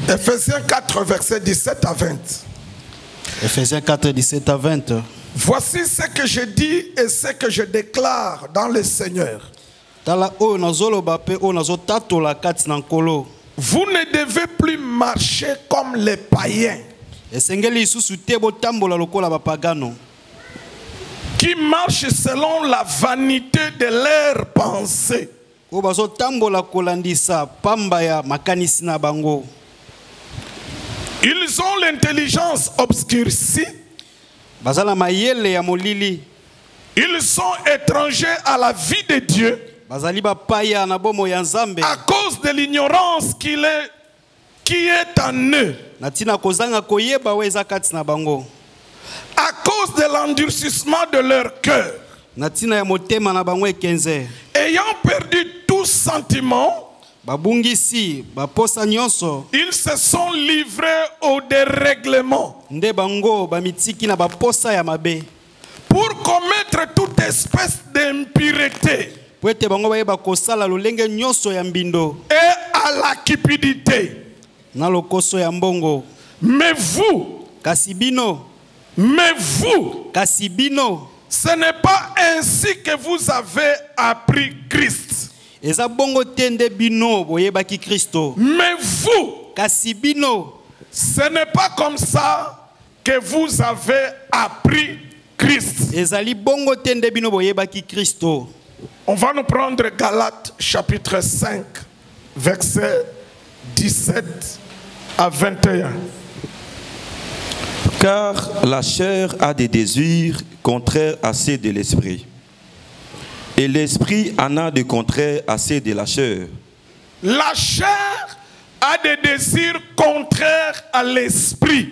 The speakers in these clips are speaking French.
Ephésiens 4, versets 17 à 20. Ephésiens 4, 17 à 20. Voici ce que je dis et ce que je déclare dans le Seigneur. Vous ne devez plus marcher comme les païens qui marchent selon la vanité de leurs pensées. Ils ont l'intelligence obscurcie. Ils sont étrangers à la vie de Dieu à cause de l'ignorance qui est en eux, à cause de l'endurcissement de leur cœur, ayant perdu tout sentiment. Ils se sont livrés au dérèglement pour commettre toute espèce d'impureté et à la cupidité. Mais vous, ce n'est pas ainsi que vous avez appris Christ. Mais vous, ce n'est pas comme ça que vous avez appris Christ. On va nous prendre Galates chapitre 5, versets 17 à 21. Car la chair a des désirs contraires à ceux de l'esprit. Et l'esprit en a de contraires à ceux de la chair. La chair a des désirs contraires à l'esprit.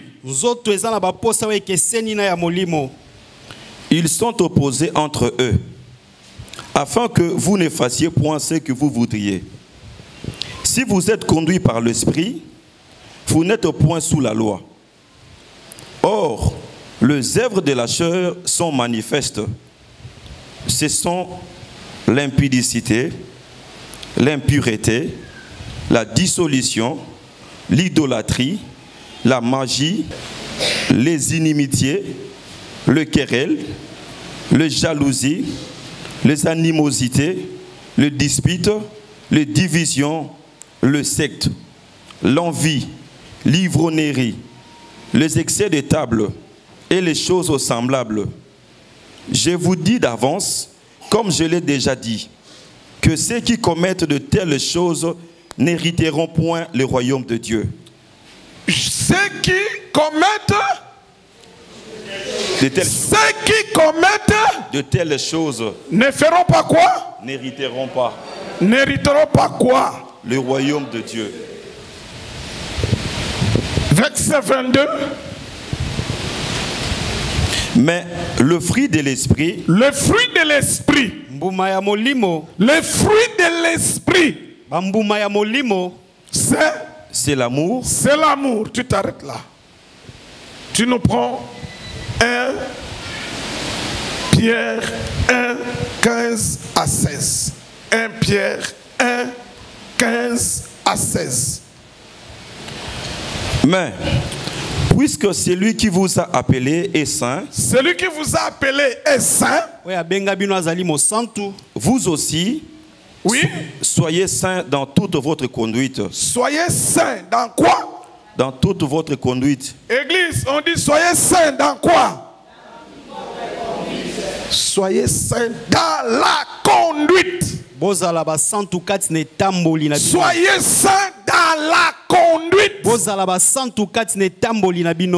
Ils sont opposés entre eux, afin que vous ne fassiez point ce que vous voudriez. Si vous êtes conduits par l'esprit, vous n'êtes point sous la loi. Or, les œuvres de la chair sont manifestes. Ce sont l'impudicité, l'impureté, la dissolution, l'idolâtrie, la magie, les inimitiés, le querelle, le jalousie, les animosités, le dispute, les divisions, le secte, l'envie, l'ivrognerie, les excès de table et les choses semblables. Je vous dis d'avance, comme je l'ai déjà dit, que ceux qui commettent de telles choses n'hériteront point le royaume de Dieu. Ceux qui commettent de telles choses ne feront pas quoi? N'hériteront pas. N'hériteront pas quoi? Le royaume de Dieu. Verset 22. Mais le fruit de l'esprit. Le fruit de l'esprit. Le fruit de l'esprit. C'est l'amour. C'est l'amour. Tu t'arrêtes là. Tu nous prends 1 Pierre 1, 15 à 16. 1 Pierre 1, 15 à 16. Mais, puisque celui qui vous a appelé est saint, celui qui vous a appelé est saint, vous aussi, oui, soyez saints dans toute votre conduite. Soyez saints dans quoi? Dans toute votre conduite. Église, on dit soyez saints dans quoi? Soyez saints dans la conduite. Soyez saints dans la conduite.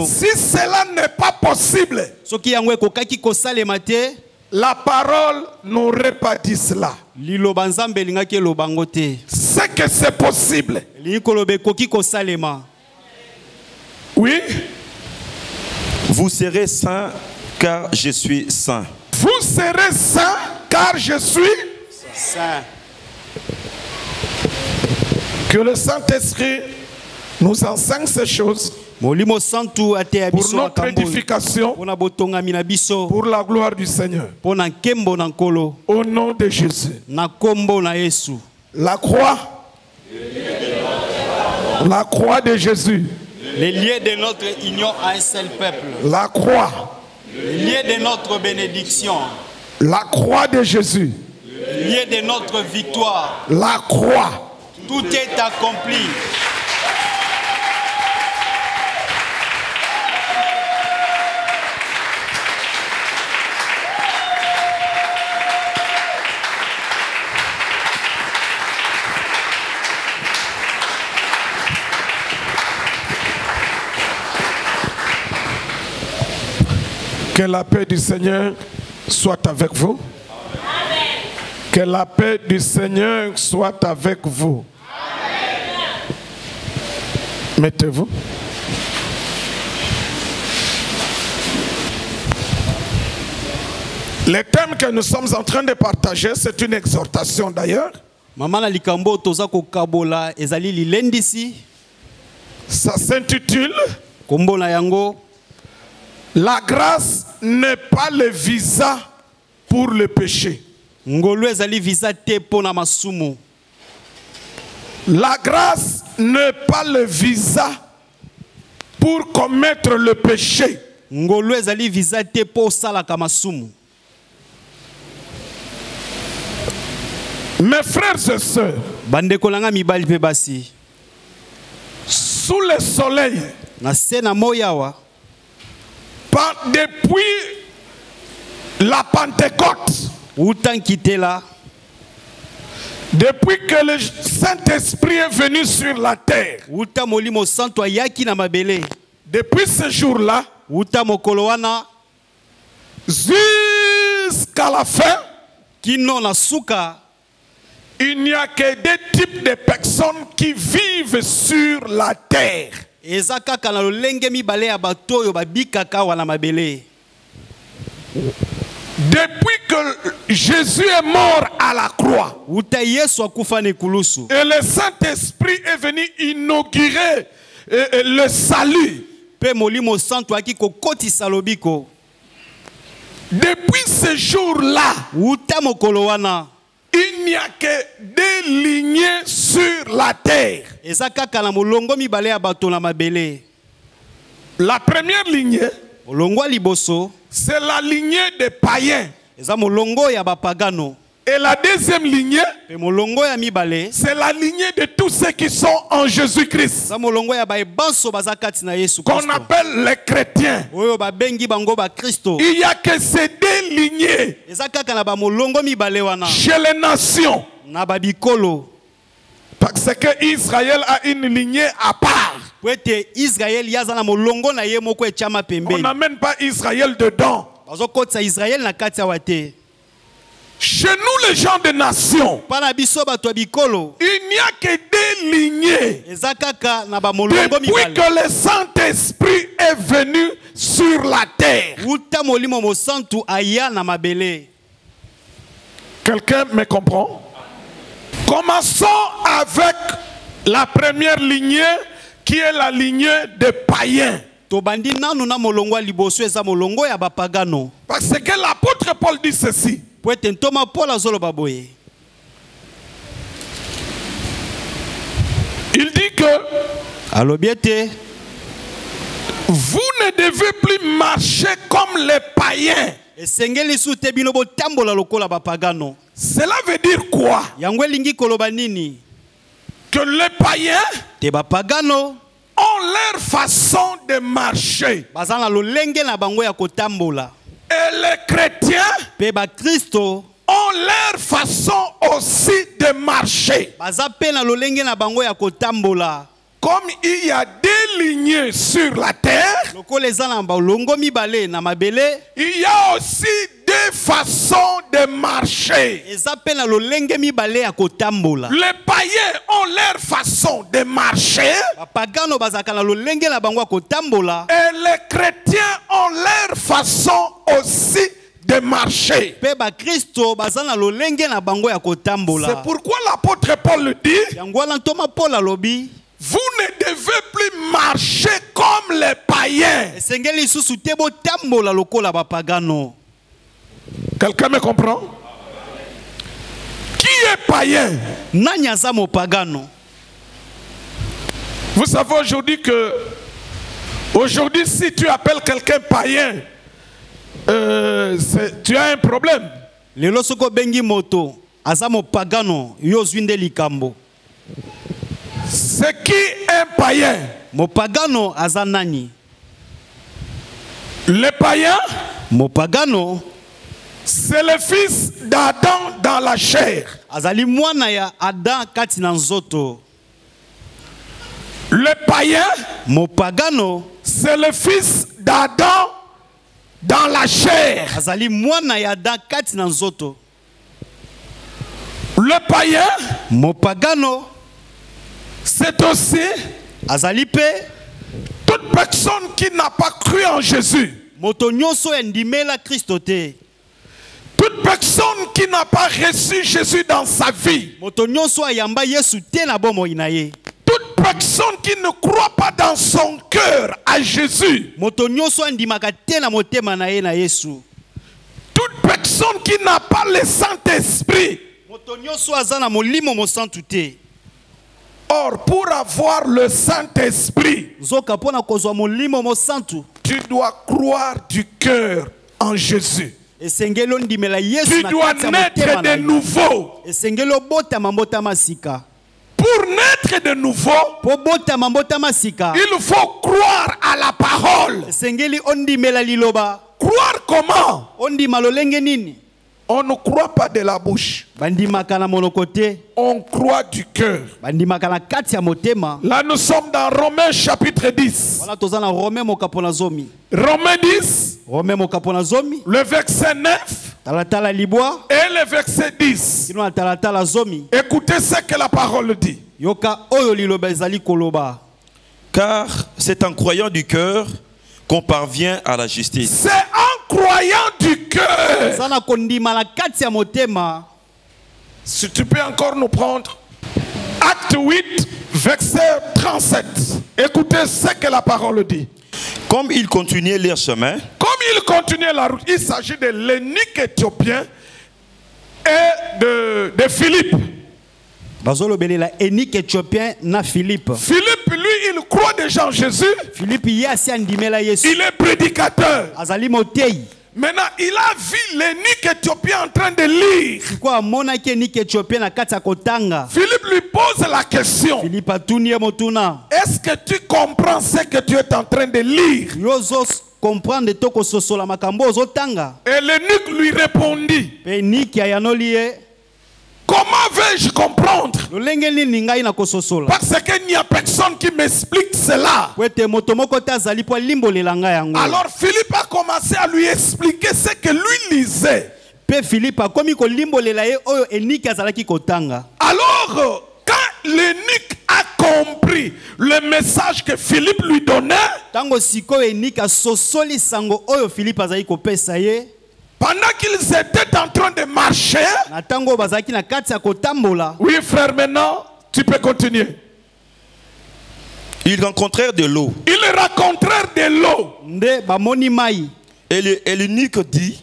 Si cela n'est pas possible, la parole n'aurait pas dit cela. C'est que c'est possible. Oui. Vous serez saints car je suis saint. Vous serez saints car je suis saint. Que le Saint-Esprit nous enseigne ces choses pour notre édification, pour la gloire du Seigneur. Au nom de Jésus. La croix La croix de Jésus. Les lieux de notre union à un seul peuple. La croix. Les lieux de notre bénédiction. La croix de Jésus. Les lieux de notre victoire. La croix. Tout est accompli. Que la paix du Seigneur soit avec vous. Amen. Que la paix du Seigneur soit avec vous. Amen. Mettez-vous. Le thème que nous sommes en train de partager, c'est une exhortation d'ailleurs. Ça s'intitule La grâce n'est pas le visa pour le péché. La grâce n'est pas le visa pour commettre le péché. Mes frères et sœurs, sous le soleil, depuis la Pentecôte, depuis que le Saint-Esprit est venu sur la terre, depuis ce jour-là, jusqu'à la fin, il n'y a que deux types de personnes qui vivent sur la terre. Depuis que Jésus est mort à la croix et le Saint-Esprit est venu inaugurer le salut, depuis ce jour-là, il n'y a que deux lignées sur la terre. La première lignée, c'est la lignée des païens. Et la deuxième lignée, c'est la lignée de tous ceux qui sont en Jésus-Christ, qu'on appelle les chrétiens. Il n'y a que ces deux lignées chez les nations. Parce que Israël a une lignée à part. On n'amène pas Israël dedans. Chez nous, les gens de nation, il n'y a que deux lignées. Depuis que le Saint-Esprit est venu sur la terre. Quelqu'un me comprend? Commençons avec la première lignée qui est la lignée des païens. Parce que l'apôtre Paul dit ceci. Il dit que vous ne devez plus marcher comme les païens. Cela veut dire quoi? Que les païens ont leur façon de marcher. Et les chrétiens ont leur façon aussi de marcher. Comme il y a deux lignées sur la terre, il y a aussi deux façons de marcher. Les païens ont leur façon de marcher et les chrétiens ont leur façon aussi de marcher. C'est pourquoi l'apôtre Paul le dit: vous ne devez plus marcher comme les païens. Quelqu'un me comprend? Qui est païen? Vous savez aujourd'hui que, aujourd'hui, si tu appelles quelqu'un païen, tu as un problème. Lelo soko bengi moto, azamo pagano, yozwinde likambo. C'est qui un païen? Mo pagano azanani. Le païen, mo pagano, c'est le fils d'Adam dans la chair. Azali mwana ya Adam kati na nzoto. Le païen, mo pagano, c'est le fils d'Adam dans la chair. Azali mwana ya Adam kati na nzoto. Le païen, mo pagano, c'est aussi azali pe toute personne qui n'a pas cru en Jésus. Moto nyonso endimela Kristo te. Toute personne qui n'a pas reçu Jésus dans sa vie. Moto nyonso ayamba Yesu te na bomo inaye. Toute personne qui ne croit pas dans son cœur à Jésus. Moto nyonso andimaka te na motema na ye na Yesu. Toute personne qui n'a pas le Saint-Esprit. Moto nyonso azana molimo mo santu te. Or, pour avoir le Saint-Esprit, zoka pona kozwa molimo mo santu, tu dois croire du cœur en Jésus. Esengelo ndimela Yesu tu na dois naître de nouveau. Esengelo bota mambota masika. Pour naître de nouveau, il faut croire à la parole. Croire comment? On ne croit pas de la bouche. On croit du cœur. Là, nous sommes dans Romains chapitre 10. Romains 10, le verset 9 et le verset 10. Écoutez ce que la parole dit. Car c'est en croyant du cœur qu'on parvient à la justice. C'est en croyant du cœur. Si tu peux encore nous prendre Acte 8, verset 37. Écoutez ce que la parole dit. Comme ils continuaient leur chemin, la route, il s'agit de l'eunuque éthiopien et de Philippe. Philippe, lui, il croit déjà en Jésus. Il est prédicateur. Maintenant, il a vu l'eunuque éthiopien en train de lire. Philippe lui pose la question. Est-ce que tu comprends ce que tu es en train de lire? Et l'eunuque lui répondit. Comment vais-je comprendre? Parce qu'il n'y a personne qui m'explique cela. Alors Philippe a commencé à lui expliquer ce que lui lisait. Alors, quand l'eunuque a compris le message que Philippe lui donnait, pendant qu'ils étaient en train de marcher, oui frère, maintenant tu peux continuer. Ils rencontrèrent de l'eau. Ils rencontrèrent de l'eau. Et l'eunuque dit,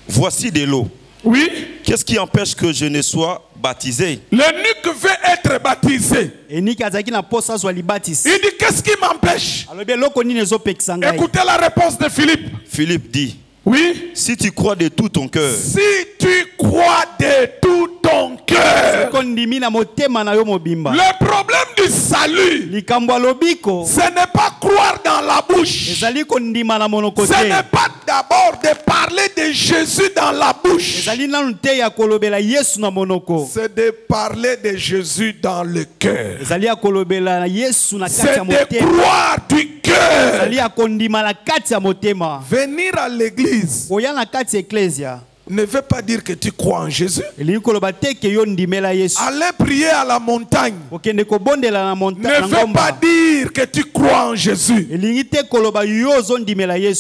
voici de l'eau. Oui. Qu'est-ce qui empêche que je ne sois baptisé? L'eunuque veut être baptisé. Il dit, qu'est-ce qui m'empêche? Écoutez la réponse de Philippe. Philippe dit, oui. Si tu crois de tout ton cœur. Si tu crois de tout ton cœur. Le problème du salut, ce n'est pas croire dans la bouche. Ce n'est pas d'abord de parler de Jésus dans la bouche. C'est de parler de Jésus dans le cœur. C'est de croire du cœur. Venir à l'église ne veut pas dire que tu crois en Jésus. Aller prier à la montagne ne veut pas dire que tu crois en Jésus.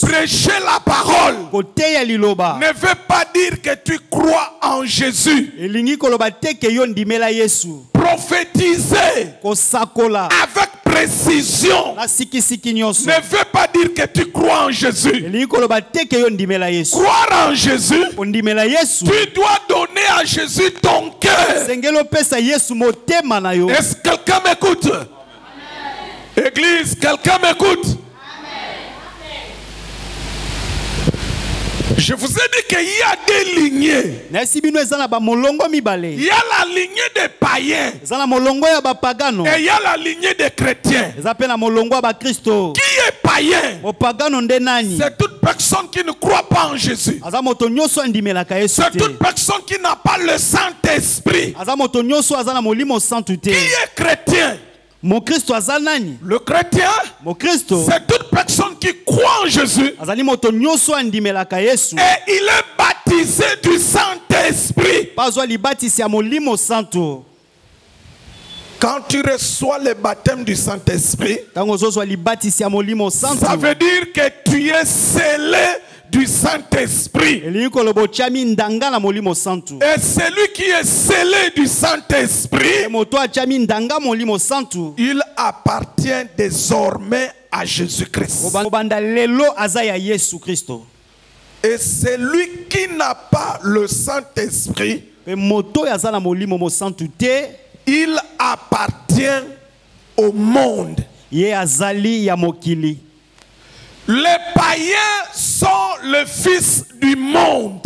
Prêcher la parole ne veut pas dire que tu crois en Jésus. Prophétiser avec précision ne veut pas dire que tu crois en Jésus. Croire en Jésus, tu dois donner à Jésus ton cœur. Est-ce que quelqu'un m'écoute? l'église. Quelqu'un m'écoute? Je vous ai dit qu'il y a des lignées. Il y a la lignée des païens. Et il y a la lignée des chrétiens. Qui est païen? C'est toute personne qui ne croit pas en Jésus. C'est toute personne qui n'a pas le Saint-Esprit. Qui est chrétien? Le chrétien, c'est toute personne qui croit en Jésus et il est baptisé du Saint-Esprit. Quand tu reçois le baptême du Saint-Esprit, ça veut dire que tu es scellé du Saint-Esprit. Et celui qui est scellé du Saint-Esprit, il appartient désormais à Jésus-Christ. Et celui qui n'a pas le Saint-Esprit, il appartient au monde. Les païens sont le fils du monde.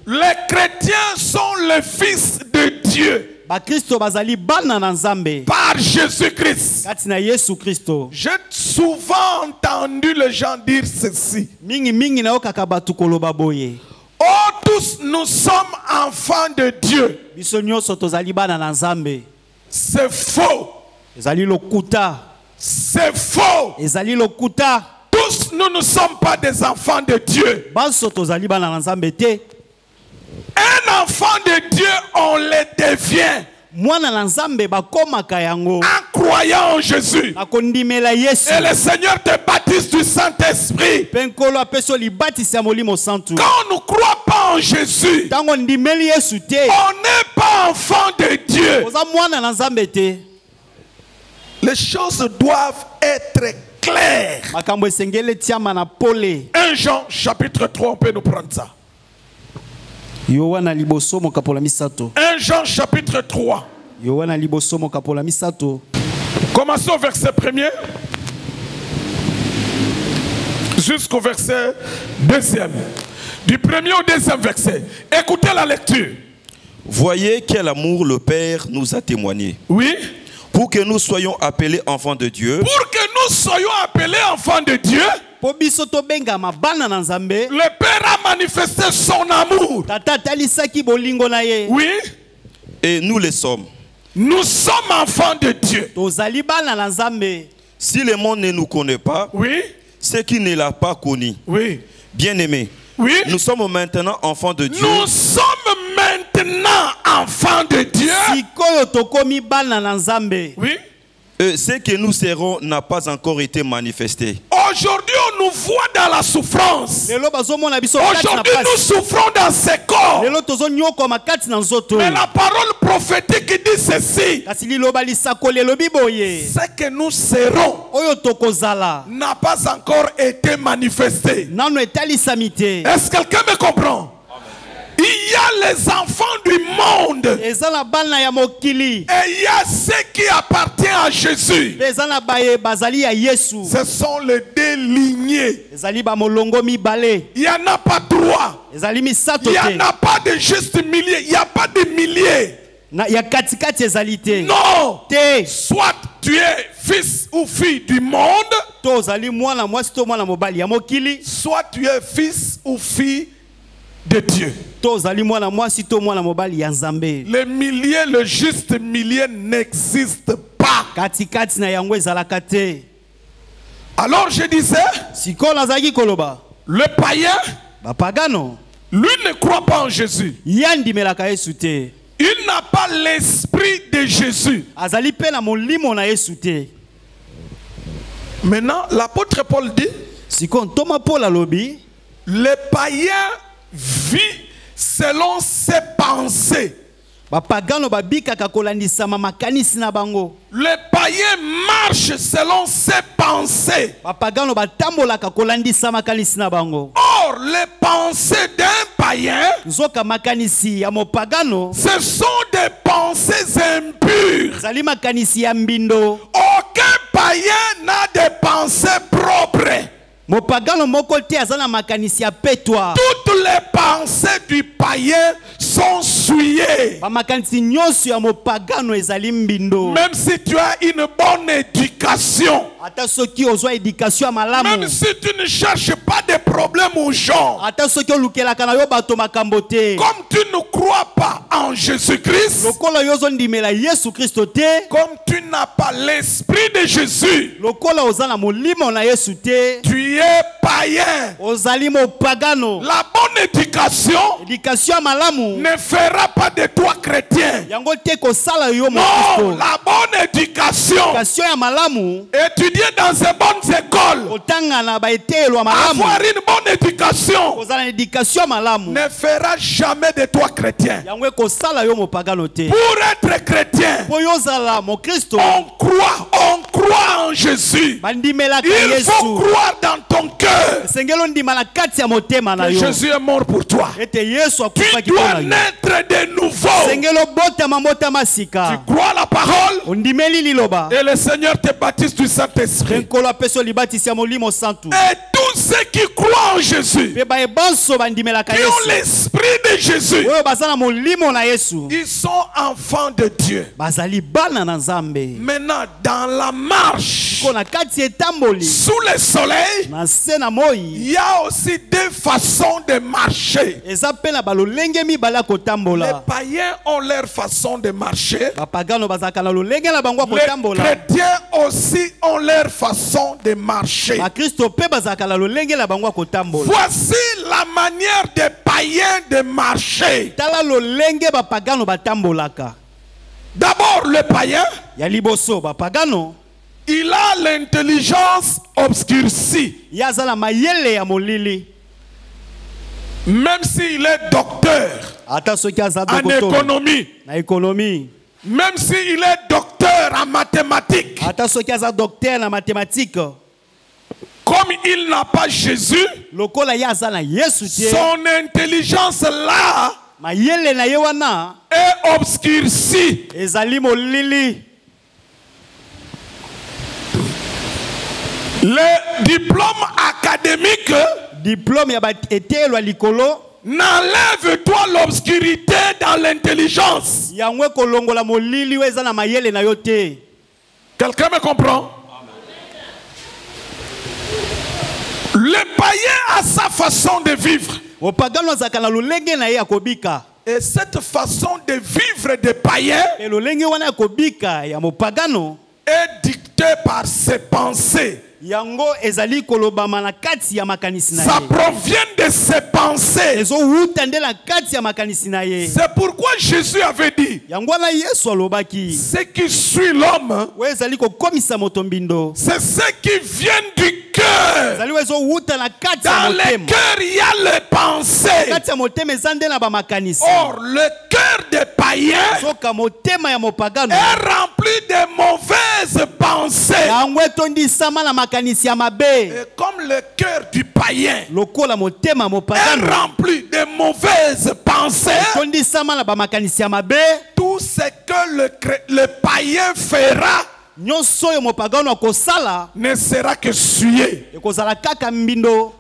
Les chrétiens sont le fils de Dieu. Par Jésus-Christ. J'ai souvent entendu les gens dire ceci. Oh, tous nous sommes enfants de Dieu. C'est faux. C'est faux. Tous nous ne sommes pas des enfants de Dieu. Un enfant de Dieu, on le devient en croyant en Jésus. Et le Seigneur te baptise du Saint-Esprit. Quand on ne croit pas en Jésus, on n'est pas enfant de Dieu. Les choses doivent être claires. 1 Jean chapitre 3, on peut nous prendre ça. 1 Jean chapitre 3. Commençons au verset 1er jusqu'au verset 2e. Du premier au 2e verset. Écoutez la lecture. Voyez quel amour le Père nous a témoigné. Oui. Pour que nous soyons appelés enfants de Dieu. Pour que nous soyons appelés enfants de Dieu. Le Père a manifesté son amour. Oui. Et nous le sommes. Nous sommes enfants de Dieu. Si le monde ne nous connaît pas, oui, c'est qu'il ne l'a pas connu. Oui. Bien-aimés, oui, nous sommes maintenant enfants de Dieu. Nous sommes maintenant enfants de Dieu. Oui. Ce que nous serons n'a pas encore été manifesté. Aujourd'hui, on nous voit dans la souffrance. Aujourd'hui, nous souffrons dans ces corps. Mais la parole prophétique dit ceci. Ce que nous serons n'a pas encore été manifesté. Est-ce que quelqu'un me comprend? Il y a les enfants du monde. Et il y a ceux qui appartiennent à Jésus. Ce sont les deux lignées. Il n'y en a pas trois. Il n'y en a pas de juste milliers. Il n'y a pas de milliers. Non. Soit tu es fils ou fille du monde. Soit tu es fils ou fille de Dieu. Le millier, le juste millier n'existe pas. Alors je disais, le païen, lui ne croit pas en Jésus. Il n'a pas l'esprit de Jésus. Maintenant, l'apôtre Paul dit, le païen vit selon ses pensées. Le païen marche selon ses pensées. Oh, Or, les pensées d'un païen, ce sont des pensées impures. Aucun païen n'a de pensées propres. Toutes les pensées du païen sont souillées. Même si tu as une bonne éducation, même si tu ne cherches pas de problèmes aux gens, comme tu ne crois pas en Jésus-Christ, comme tu n'as pas l'esprit de Jésus, tu es païen. La bonne éducation ne fera pas de toi chrétien. Non, la bonne éducation, étudier dans ces bonnes écoles, avoir une bonne éducation, ne fera jamais de toi chrétien. Pour être chrétien, on croit en Jésus. Il faut croire dans ton cœur que Jésus est mort pour toi. Tu dois naître de nouveau. Tu crois la parole et le Seigneur te baptise du Saint-Esprit. Et tous ceux qui croient en Jésus, qui ont l'esprit de Jésus, ils sont enfants de Dieu. Maintenant, dans la marche sous le soleil, il y a aussi deux façons de marcher. Les païens ont leur façon de marcher. Les chrétiens aussi ont leur façon de marcher. Voici la manière des païens de marcher. D'abord, le païen, il a l'intelligence obscurcie. Même s'il est docteur en économie, même s'il est docteur en mathématiques, comme il n'a pas Jésus, son intelligence là est obscurcie. Le diplôme académique n'enlève toi l'obscurité dans l'intelligence. Quelqu'un me comprend? Le païen a sa façon de vivre. Et cette façon de vivre des païens est dictée par ses pensées. Ça provient de ses pensées. C'est pourquoi Jésus avait dit, ce qui suit l'homme, c'est ce qui vient du cœur. Dans le cœur, il y a les pensées. Or, le cœur des païens est rempli de mauvaises pensées. Et comme le cœur du païen est rempli de mauvaises pensées, tout ce que le païen fera ne sera que souillé.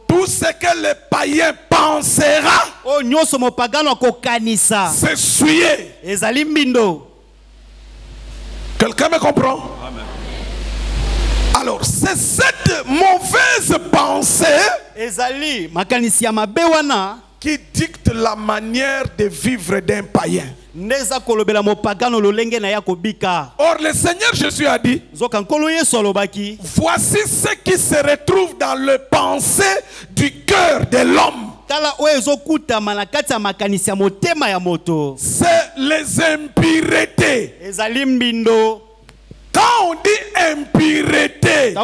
Tout ce que le païen pensera, c'est souillé. Quelqu'un me comprend? Amen. Alors, c'est cette mauvaise pensée qui dicte la manière de vivre d'un païen. Or, le Seigneur Jésus a dit, voici ce qui se retrouve dans le pensée du cœur de l'homme. C'est les impuretés. Quand on dit impureté,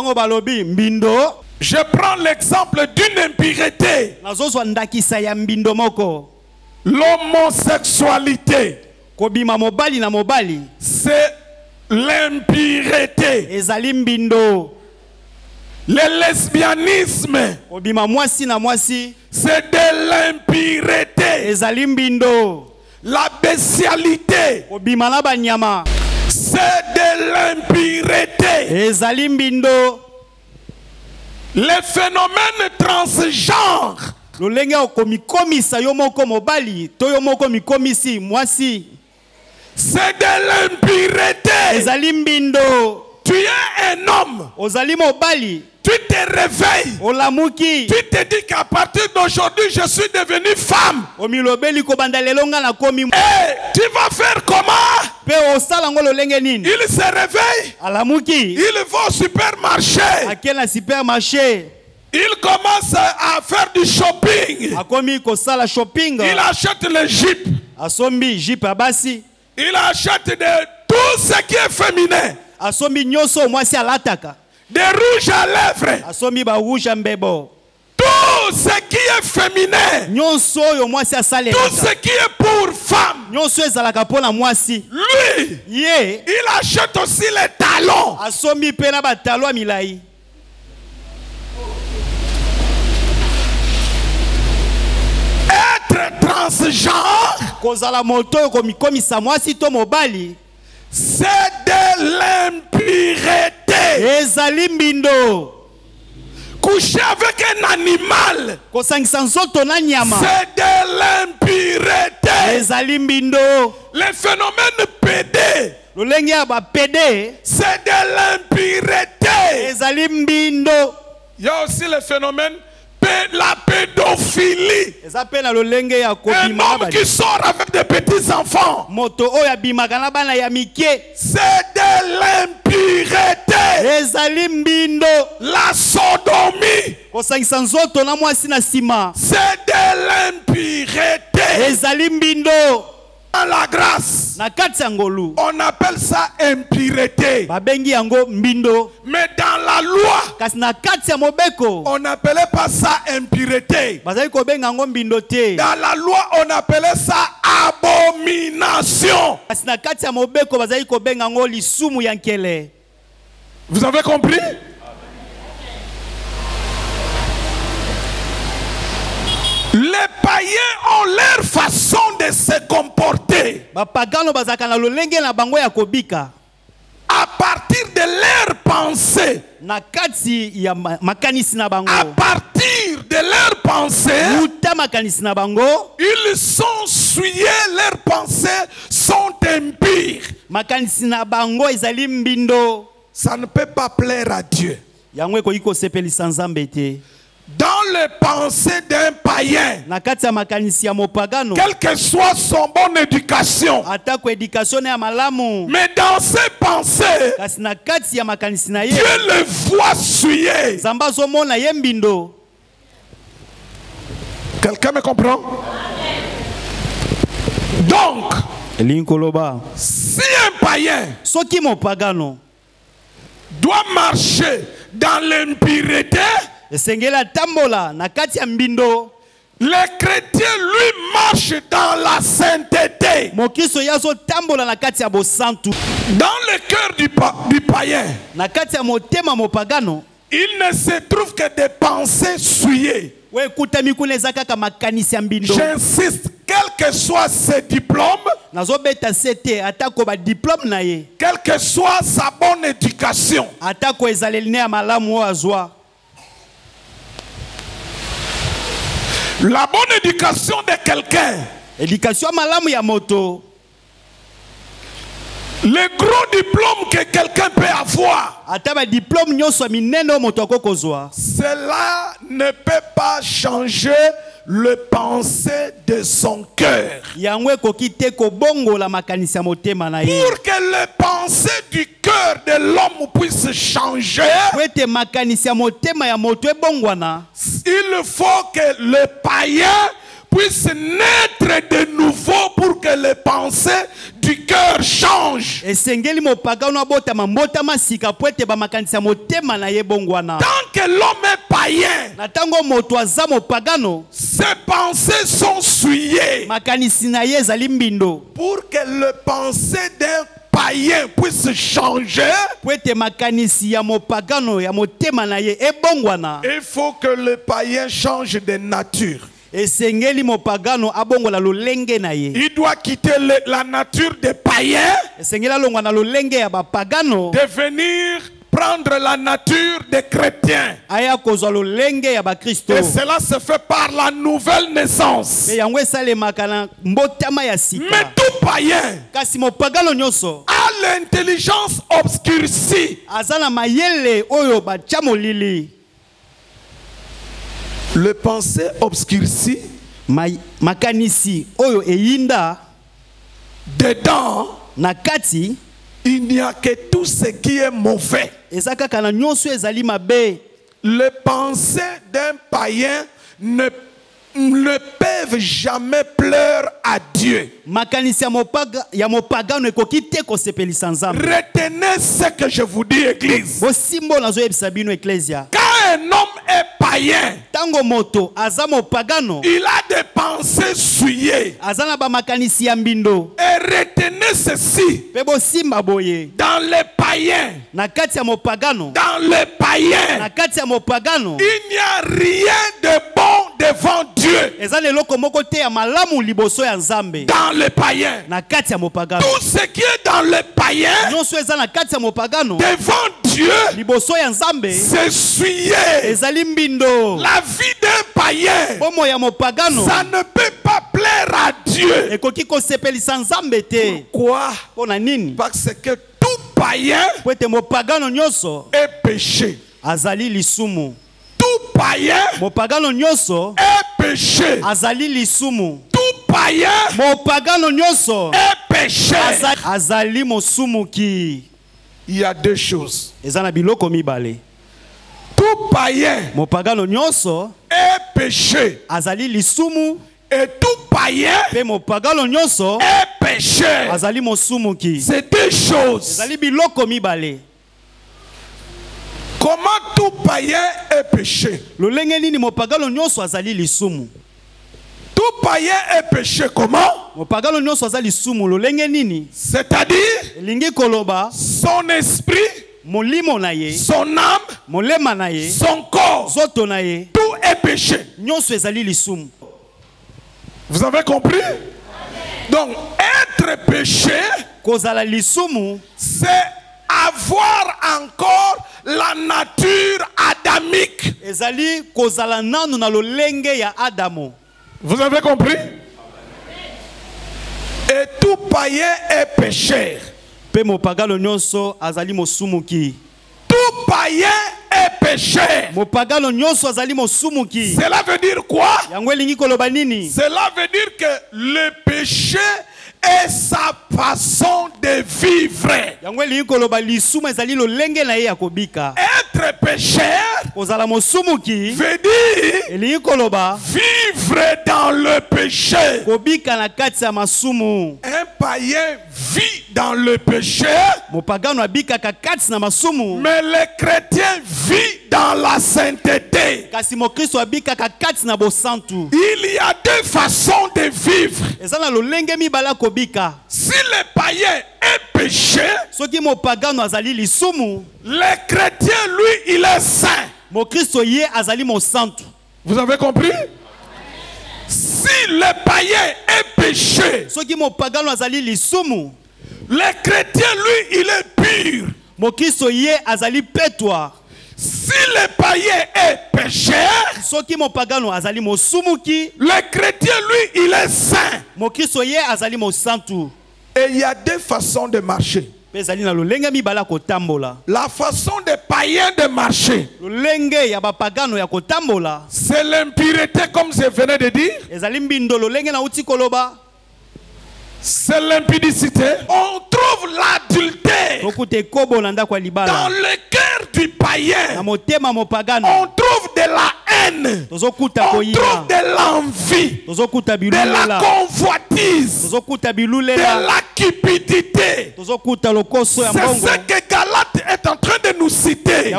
je prends l'exemple d'une impureté. L'homosexualité, c'est l'impureté. Le lesbianisme, c'est de l'impureté. La bestialité, c'est de l'impureté. Les phénomènes transgenres, c'est de l'impureté. Tu es un homme. Tu te réveilles. Tu te dis qu'à partir d'aujourd'hui, je suis devenu femme. Et tu vas faire comment? Il se réveille. Il va au supermarché. Il commence à faire du shopping. Il achète le jeep. Il achète de tout ce qui est féminin. Des rouges à lèvres. Tout ce qui est féminin. Tout ce qui est pour femme. Lui, il achète aussi les talons. Être transgenre, c'est de l'impureté. Coucher avec un animal, c'est de l'impureté. Les phénomènes PD, c'est de l'impureté. Il y a aussi le phénomène la pédophilie. Un homme qui sort avec des petits enfants, c'est de l'impureté. La sodomie, c'est de l'impureté. Dans la grâce, on appelle ça impureté. Mais dans la loi, on n'appelait pas ça impureté. Dans la loi, on appelait ça abomination. Vous avez compris? Les païens ont leur façon de se comporter à partir de leurs pensées. À partir de leurs pensées, ils sont souillés, leurs pensées sont impures. Ça ne peut pas plaire à Dieu. Dans les pensées d'un païen, quelle que soit son bonne éducation, mais dans ses pensées, Dieu le voit souiller. Quelqu'un me comprend? Donc, si un païen doit marcher dans l'impureté, les chrétiens, lui, marchent dans la sainteté. Dans le cœur du païen, il ne se trouve que des pensées souillées. J'insiste, quel que soit ses diplômes, quelle que soit sa bonne éducation, la bonne éducation de quelqu'un, le gros diplôme que quelqu'un peut avoir, cela ne peut pas changer le pensée de son cœur. Pour que le pensée du cœur de l'homme puisse changer, il faut que le païen puisse naître de nouveau pour que les pensées du cœur changent. Tant que l'homme est païen, ses pensées sont souillées. Pour que le pensée d'un païen païen puisse changer, il faut que le païen change de nature. Il doit quitter la nature des païens, devenir prendre la nature des chrétiens. Et cela se fait par la nouvelle naissance. Mais tout païen a l'intelligence obscurcie. Le pensée obscurcie dedans, il n'y a que tout ce qui est mauvais. Les pensées d'un païen ne peuvent jamais pleurer à Dieu. Retenez ce que je vous dis, Église. Quand un homme est païen, il a des pensées souillées. Et retenez ceci. Dans les païens, il n'y a rien de bon devant Dieu. Dans les païens, tout ce qui est dans les païens, devant Dieu, c'est souillé. La vie d'un païen, ça ne peut pas plaire à Dieu. Pourquoi? Parce que tout païen est péché. Tout païen est péché. Tout païen est péché. Il y a deux choses. Tout païen est péché. Et tout païen est péché. C'est deux choses. Comment tout païen est péché? Tout païen est péché comment? C'est-à-dire son esprit, son âme, son corps, tout est péché. Vous avez compris? Donc être péché, c'est avoir encore la nature adamique. Vous avez compris? Et tout païen est pécheur. Tout païen est pécheur. Cela veut dire quoi? Cela veut dire que le péché est sa façon de vivre. Être pécheur veut dire vivre dans le péché. Un païen vit dans le péché, mais le chrétien vit dans la sainteté. Il y a deux façons de vivre. Si le païen est péché, le chrétien, lui, il est saint. Vous avez compris? Si le païen est péché, le chrétien, lui, il est pur. Si le païen est pécheur, le chrétien, lui, il est saint. Et il y a deux façons de marcher. La façon des païens de marcher, c'est l'impureté, comme je venais de dire. C'est l'impudicité. On trouve l'adultère dans le cœur du païen. On trouve de la haine. On trouve de l'envie, de la convoitise, de la cupidité. C'est ce que Galate est en train de nous citer.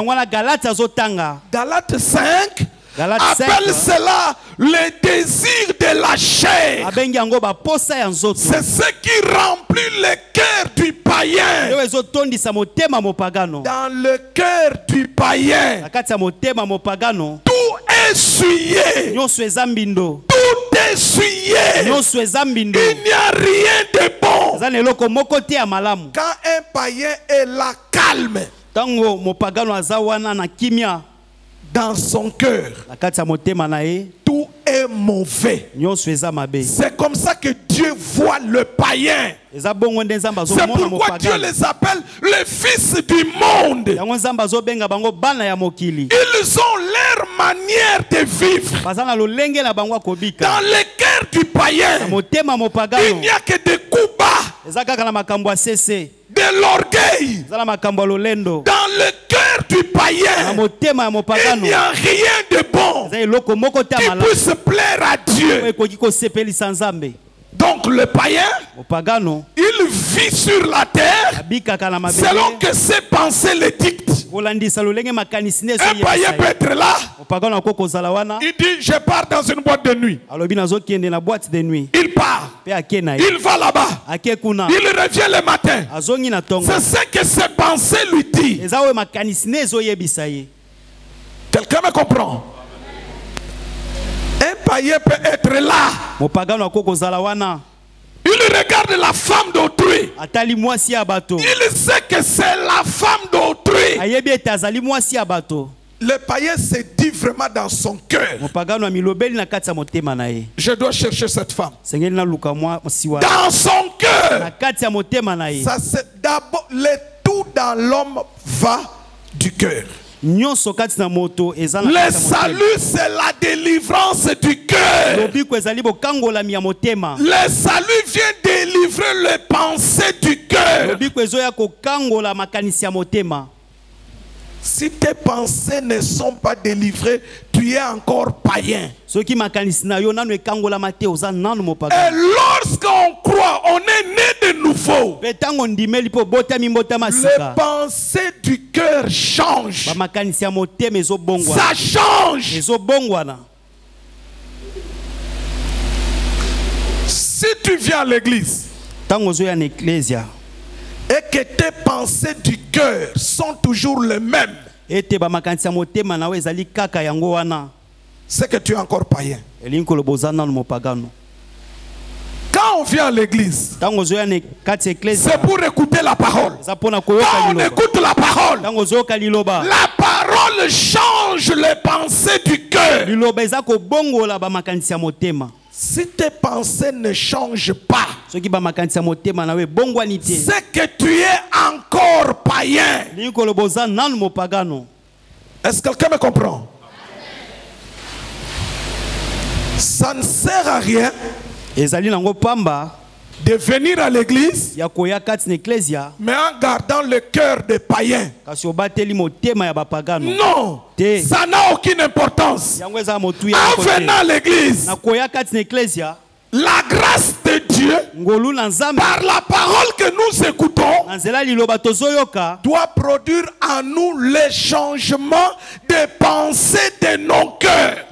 Galate 5, appelle cela le désir de la chair. C'est ce qui remplit le cœur du païen. Dans le cœur du païen, tout est souillé. Tout est souillé. Il n'y a rien de bon. Quand un païen est là calme dans son cœur, tout est mauvais. C'est comme ça que Dieu voit le païen. C'est pourquoi Dieu les appelle les fils du monde. Ils ont leur manière de vivre. Dans le cœur du païen, il n'y a que des coups bas, de l'orgueil. Dans le cœur du païen, il n'y a rien de bon qui puisse plaire à Dieu. Donc le païen, il vit sur la terre selon que ses pensées le dictent. Un païen peut être là. Il dit je pars dans une boîte de nuit. Il part. Il va là-bas. Il revient le matin. C'est ce que ses pensées lui disent. Quelqu'un me comprend? Un païen peut être là. Il regarde la femme d'autrui. Il sait que c'est la femme d'autrui. Le païen se dit vraiment dans son cœur. Je dois chercher cette femme. Dans son cœur. Ça, c'est d'abord, le tout dans l'homme va du cœur. Le salut, c'est la délivrance du cœur. Le salut vient délivrer les pensées du cœur. Si tes pensées ne sont pas délivrées, tu es encore païen. Et lorsqu'on croit, on est né de nouveau. Les pensées du cœur changent. Ça change. Si tu viens à l'église et que tes pensées du cœur sont toujours les mêmes, c'est que tu es encore païen. Quand on vient à l'église, c'est pour écouter la parole. Quand on écoute la parole change les pensées du cœur. Si tes pensées ne changent pas, c'est que tu es encore païen. Est-ce que quelqu'un me comprend? Ça ne sert à rien de venir à l'église, mais en gardant le cœur des païens. Non, ça n'a aucune importance. En venant à l'église, la grâce de Dieu, par la parole que nous écoutons, doit produire en nous les changements de pensée de nos cœurs.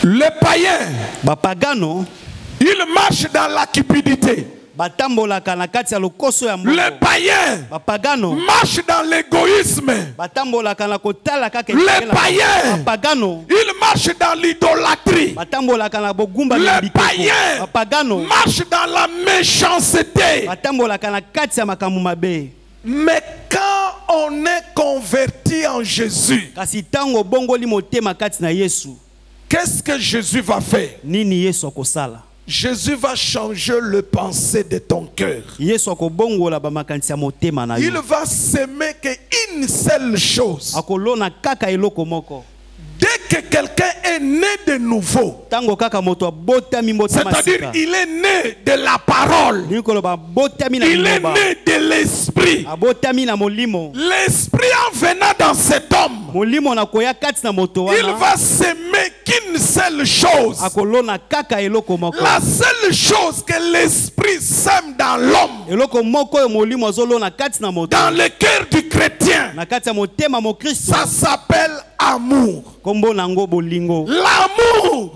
Le païen, il marche dans la cupidité. Le païen marche dans l'égoïsme. Le païen, il marche dans l'idolâtrie. Le païen marche dans la méchanceté. Mais quand on est converti en Jésus, qu'est-ce que Jésus va faire? Jésus va changer le pensée de ton cœur. Il va s'aimer qu'une seule chose. Dès que quelqu'un est né de nouveau, c'est-à-dire il est né de la parole, il est né de l'esprit. L'esprit en venant dans cet homme, il va s'aimer qu'une seule chose. La seule chose que l'esprit sème dans l'homme, dans le cœur du chrétien, ça s'appelle amour. L'amour,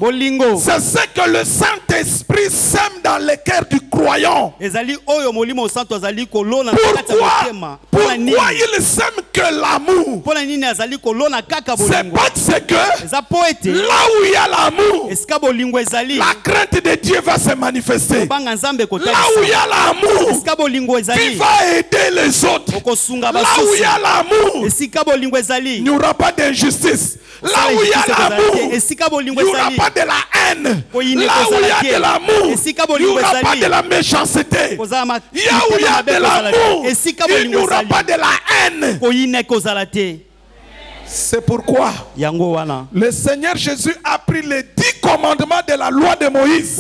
c'est ce que le Saint-Esprit sème dans le cœur du croyant. Pourquoi il sème que l'amour? C'est parce que là où il y a l'amour, la crainte de Dieu va se manifester. Là où il y a l'amour, Dieu va aider les autres. Là où il y a l'amour, il n'y aura pas d'injustice. Là où il y a l'amour, il n'y aura pas de la haine. Là où il y a de l'amour, il n'y aura pas de la méchanceté. Là où il y a de l'amour, il n'y aura pas de la haine. C'est pourquoi le Seigneur Jésus a pris les 10 commandements de la loi de Moïse.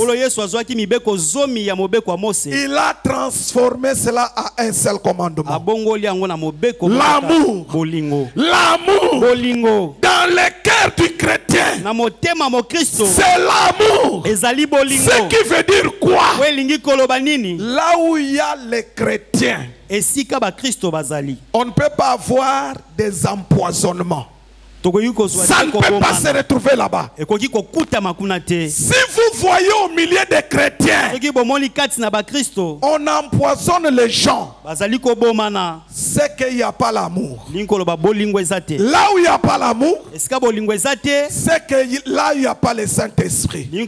Il a transformé cela en un seul commandement. L'amour. L'amour. Dans le cœur du chrétien, c'est l'amour. Ce qui veut dire quoi? Là où il y a les chrétiens, on ne peut pas avoir des empoisonnements. Ça ne peut pas se retrouver là-bas. Si vous voyez au milieu des chrétiens, on empoisonne les gens, c'est qu'il n'y a pas l'amour. Là où il n'y a pas l'amour, c'est que là où il n'y a pas le Saint-Esprit. Là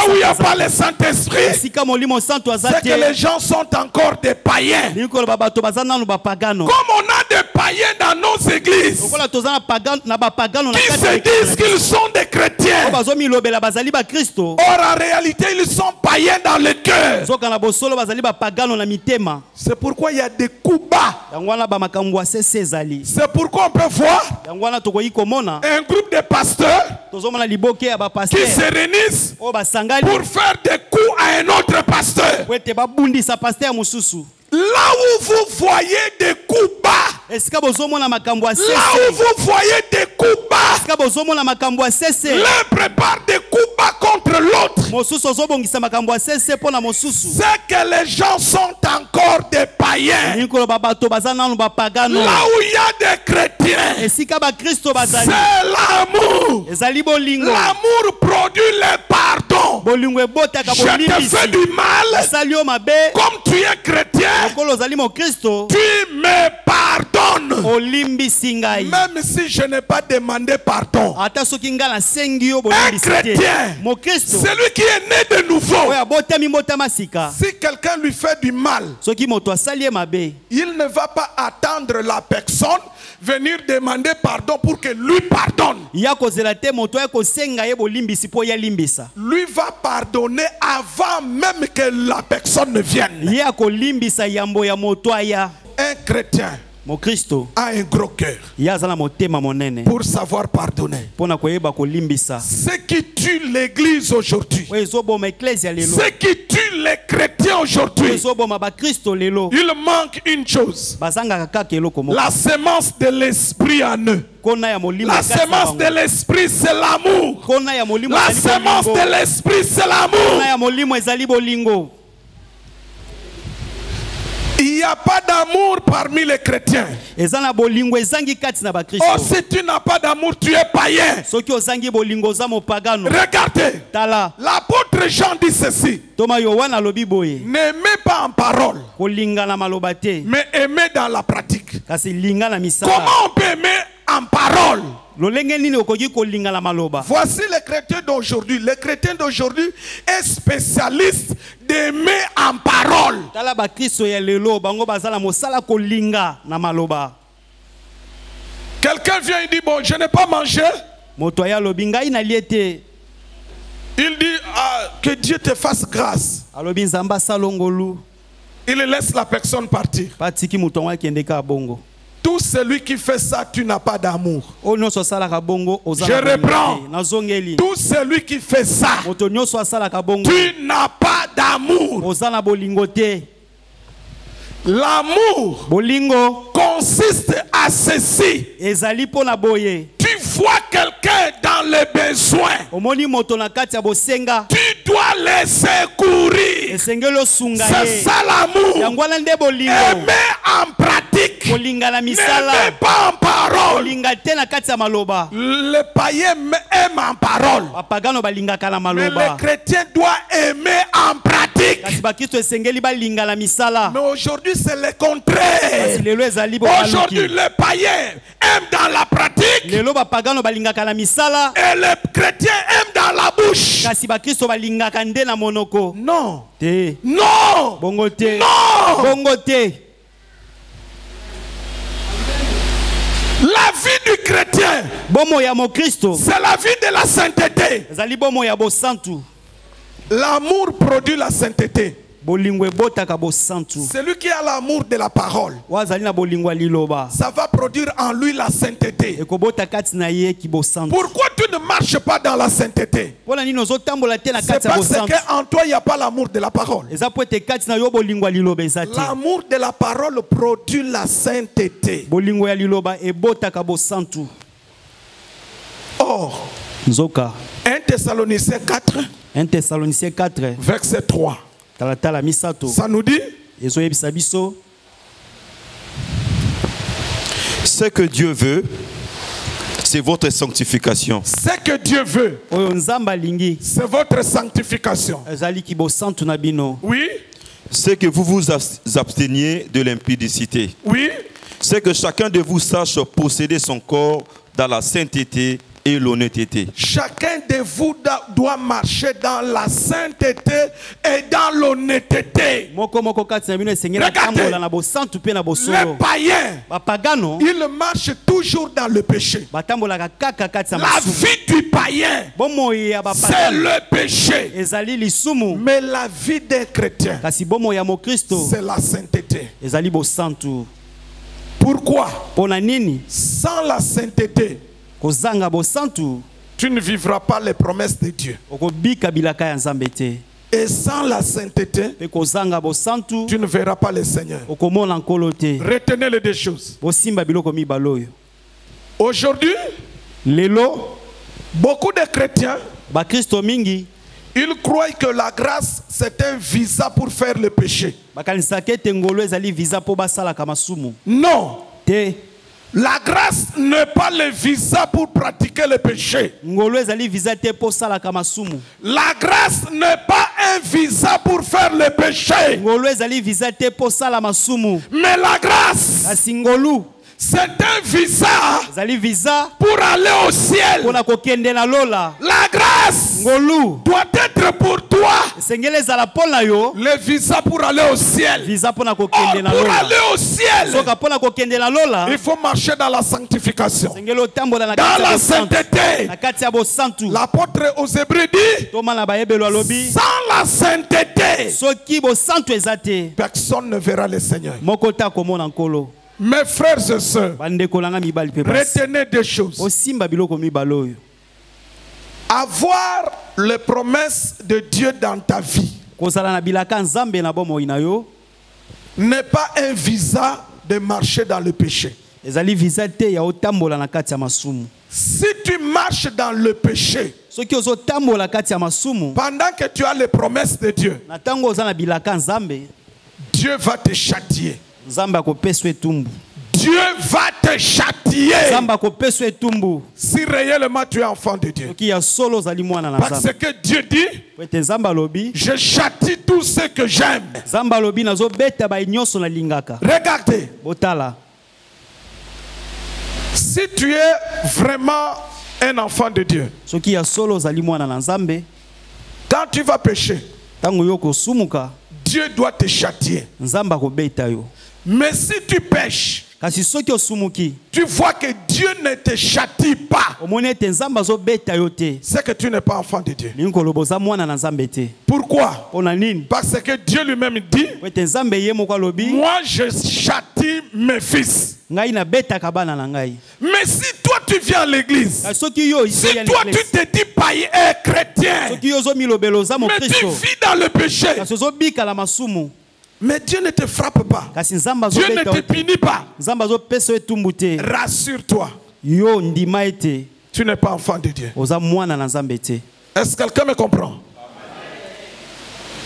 où il n'y a pas le Saint-Esprit, c'est que les gens sont encore des païens. Comme on a des païens dans nos églises qui se disent qu'ils sont des chrétiens. Or en réalité ils sont païens dans le cœur. C'est pourquoi il y a des coups bas. C'est pourquoi on peut voir un groupe de pasteurs qui se réunissent pour faire des coups à un autre pasteur. Là où vous voyez des coups bas, là où vous voyez des coups bas, l'un prépare des coups bas contre l'autre. C'est que les gens sont encore des païens. Là où il y a des chrétiens, c'est l'amour. L'amour produit le pardon. Je te fais du mal, comme tu es chrétien, tu me pardonnes. Même si je n'ai pas demandé pardon. Un chrétien, celui qui est né de nouveau, si quelqu'un lui fait du mal, il ne va pas attendre la personne venir demander pardon pour que lui pardonne. Lui va pardonner avant même que la personne ne vienne. Un chrétien a un gros cœur pour savoir pardonner. Ce qui tue l'église aujourd'hui, ce qui tue les chrétiens aujourd'hui, il manque une chose: la semence de l'esprit en eux. La semence de l'esprit, c'est l'amour. La semence de l'esprit, c'est l'amour. Il n'y a pas d'amour parmi les chrétiens. Oh, si tu n'as pas d'amour, tu es païen. Regardez, l'apôtre Jean dit ceci: n'aimez pas en parole, mais aimez dans la pratique. Comment on peut aimer en parole? Voici le chrétien d'aujourd'hui. Le chrétien d'aujourd'hui est spécialiste d'aimer en parole. Quelqu'un vient et dit: bon, je n'ai pas mangé. Il dit: que Dieu te fasse grâce. Il laisse la personne partir. Tout celui qui fait ça, tu n'as pas d'amour. Je reprends. Tout celui qui fait ça, tu n'as pas d'amour. L'amour consiste à ceci. Tu vois quelqu'un dans les besoins, tu dois les secourir. C'est ça l'amour. Aimer en pratique, n'aimer pas en parole. Le païen aime en parole, mais le chrétien doit aimer en pratique. Mais aujourd'hui c'est le contraire. Aujourd'hui le païen aime dans la pratique et le chrétien aime dans la bouche. Non. Non. Non. La vie du chrétien, c'est la vie de la sainteté. L'amour produit la sainteté. Celui qui a l'amour de la parole, ça va produire en lui la sainteté. Pourquoi tu ne marches pas dans la sainteté? C'est parce qu'en toi il n'y a pas l'amour de la parole. L'amour de la parole produit la sainteté. Or, 1 Thessaloniciens 4, verset 3. Ça nous dit, ce que Dieu veut, c'est votre sanctification. Ce que Dieu veut, c'est votre sanctification. Oui. C'est que vous vous absteniez de l'impudicité. Oui. C'est que chacun de vous sache posséder son corps dans la sainteté et l'honnêteté. Chacun de vous doit marcher dans la sainteté et dans l'honnêteté. Regardez, les païens, ils marchent toujours dans le péché. La vie du païen, c'est le péché. Mais la vie des chrétiens, c'est la sainteté. Pourquoi? Sans la sainteté, tu ne vivras pas les promesses de Dieu. Et sans la sainteté, tu ne verras pas le Seigneur. Retenez les deux choses. Aujourd'hui, beaucoup de chrétiens, ils croient que la grâce c'est un visa pour faire le péché. Non. La grâce n'est pas le visa pour pratiquer le péché. La grâce n'est pas un visa pour faire le péché. Mais la grâce, c'est un visa pour aller au ciel. La grâce doit être pour toi le visa pour aller au ciel. Pour aller au ciel, il faut marcher dans la sanctification, dans la sainteté. L'apôtre aux Hébreux dit, sans la sainteté, personne ne verra le Seigneur. Mes frères et sœurs, retenez des choses. Avoir les promesses de Dieu dans ta vie n'est pas un visa de marcher dans le péché. Si tu marches dans le péché, pendant que tu as les promesses de Dieu, Dieu va te châtier. Dieu va te châtier si réellement tu es enfant de Dieu. Parce que Dieu dit, je châtie tout ce que j'aime. Regardez, si tu es vraiment un enfant de Dieu, quand tu vas pécher, Dieu doit te châtier. Mais si tu pêches, tu vois que Dieu ne te châtie pas, c'est que tu n'es pas enfant de Dieu. Pourquoi? Parce que Dieu lui-même dit, moi je châtie mes fils. Mais si toi tu viens à l'église, si toi tu te dis païen chrétien, mais tu vis dans le péché, mais Dieu ne te frappe pas, Dieu ne te punit pas. Rassure-toi, tu n'es pas enfant de Dieu. Est-ce que quelqu'un me comprend?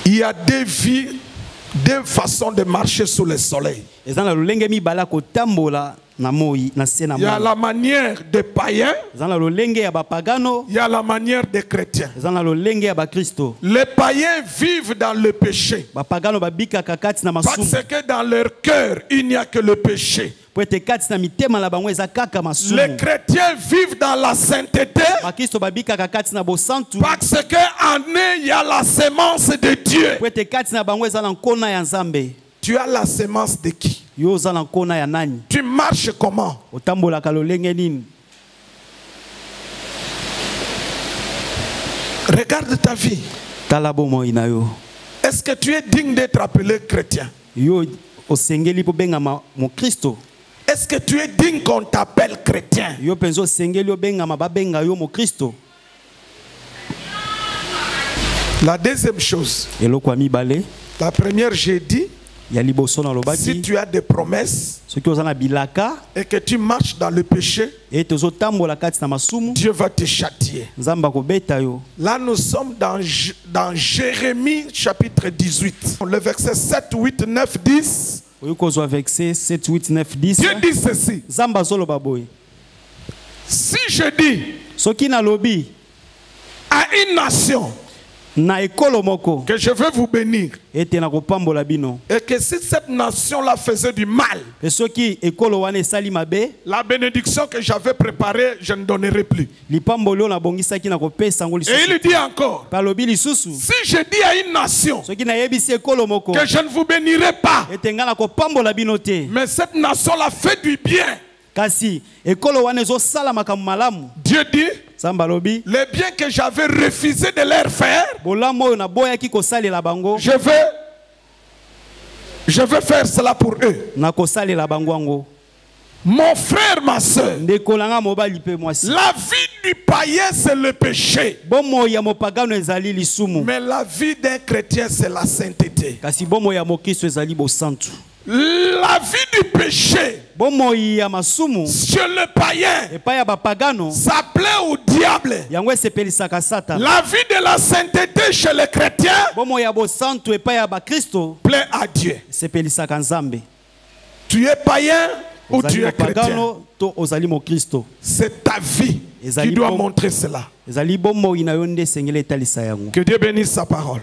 Il y a des vies, deux façons de marcher sous le soleil. Il y a la manière des païens, il y a la manière des chrétiens. Les païens vivent dans le péché parce que dans leur cœur il n'y a que le péché. Les chrétiens vivent dans la sainteté parce qu'en eux il y a la sémence de Dieu. Tu as la sémence de qui? Tu marches comment? Regarde ta vie. Est-ce que tu es digne d'être appelé chrétien? Est-ce que tu es digne qu'on t'appelle chrétien? La deuxième chose. La première, j'ai dit, si tu as des promesses et que tu marches dans le péché, Dieu va te châtier. Là, nous sommes dans Jérémie chapitre 18. Le verset 7, 8, 9, 10. Dieu dit ceci. Si je dis à une nation que je veux vous bénir et que si cette nation-là faisait du mal, la bénédiction que j'avais préparée, je ne donnerai plus. Et il dit encore, si je dis à une nation que je ne vous bénirai pas, mais cette nation-là fait du bien, Dieu dit, les biens que j'avais refusé de leur faire, je vais faire cela pour eux. Mon frère, ma soeur, la vie du païen c'est le péché, mais la vie d'un chrétien c'est la sainteté. La vie du péché chez le païen, ça plaît au diable. La vie de la sainteté chez les chrétiens plaît à Dieu. Tu es païen ou tu es chrétien, c'est ta vie qui doit montrer cela. Que Dieu bénisse sa parole.